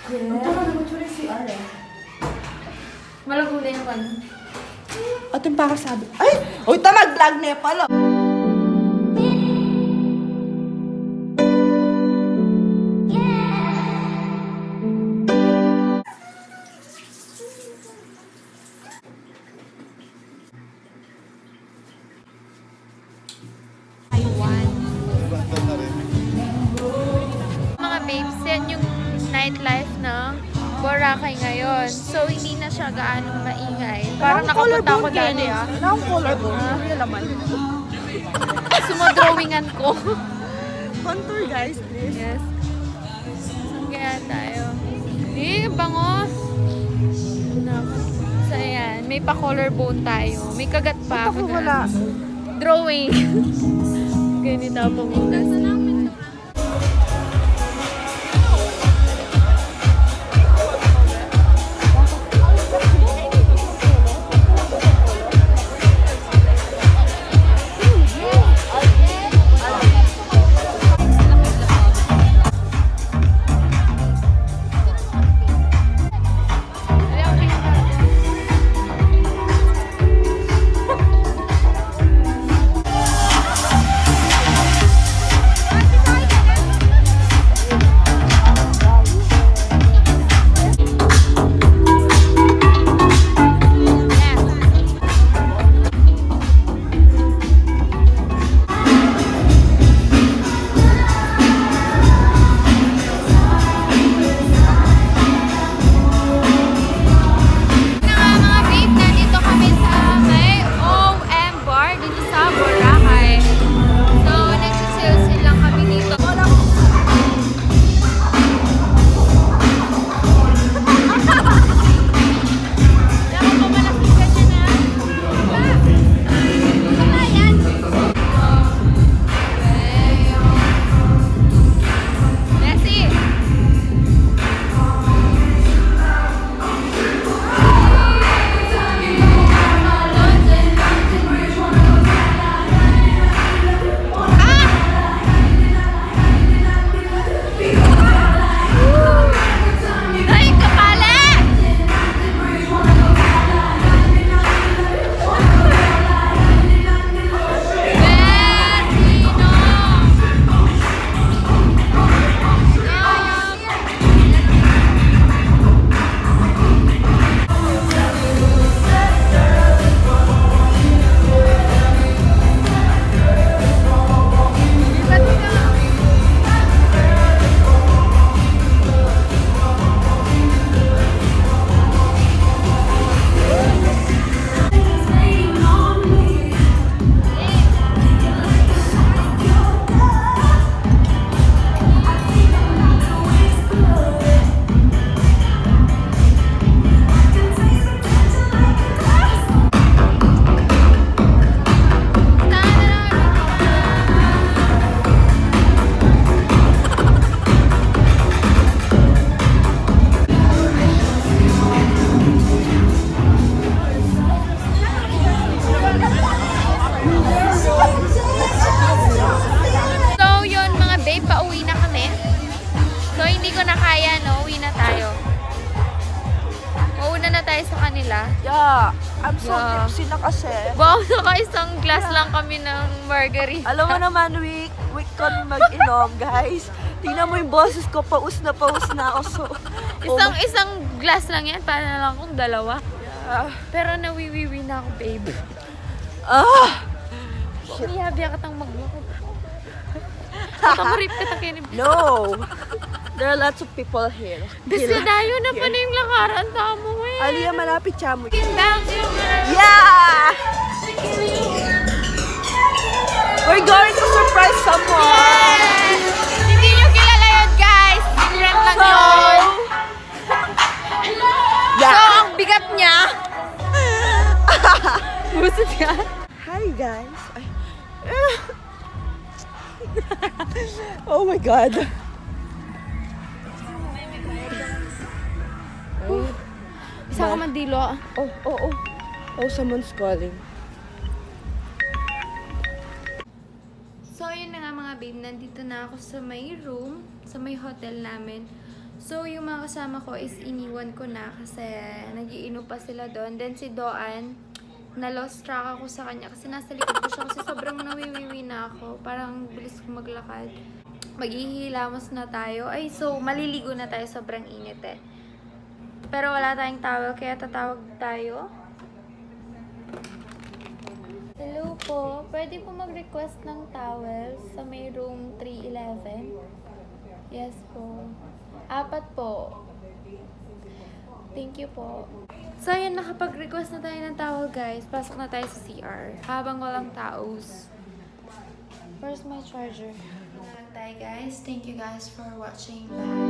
Punta ka na mag-churi si Ara. Malagulay yung ano. At yung pakasabi. Ay! Uy, mag-vlog na pala! Mga babes, yan yung nightlife na Boracay ngayon. So, hindi na siya gaanong maingay. Parang nakapunta ako dati ah. Anong color mo? Ano naman? Sumodrawingan ko. Contour guys, please. Yes. Kaya tayo. Eh, bango. So, ayan. May pa-collarbone tayo. May kagat pa. Ako wala. Drawing. Ganito po muna. Yeah, I'm so tipsy na kasi. Wow, naka-isang glass lang kami ng margarita. Alam mo naman, week kami mag-inom, guys. Tingnan mo yung boses ko, paus na ako. So, isang glass lang yan, para na lang kung dalawa. Yeah. Pero nawiwiwi na ako, babe. Umihabi ka tang maglukod. Nakamarip ka takin. No! There are lots of people here. Bisadayo na pa na yung lakaran. Tamo eh. Aliyah, malapit siya mo. Yeah! We're going to surprise someone! Yes! Hindi nyo kilala yun, guys! Secret lang yun! Yeah. So, ang bigat niya! Busot yan! Hi, guys! Oh my God! Isa ka mandilo. Oh, someone's calling. So, yun na nga mga babe. Nandito na ako sa may room, sa may hotel namin. So, yung mga kasama ko is iniwan ko na kasi nag-iinom pa sila doon. Then si Doan, na-lost track ako sa kanya kasi nasa likod ko siya kasi sobrang nawiwiwi na ako. Parang bilis ko maglakad. Maghihilamos na tayo. Ay, so, maliligo na tayo. Sobrang init eh. Pero wala tayong towel, kaya tatawag tayo. Hello po. Pwede po mag-request ng towel sa may room 311? Yes po. 4 po. Thank you po. So, yun, nakapag-request na tayo ng towel, guys. Pasok na tayo sa CR. Habang walang taos. Where's my charger? Na lang tayo, guys. Thank you guys for watching. Bye.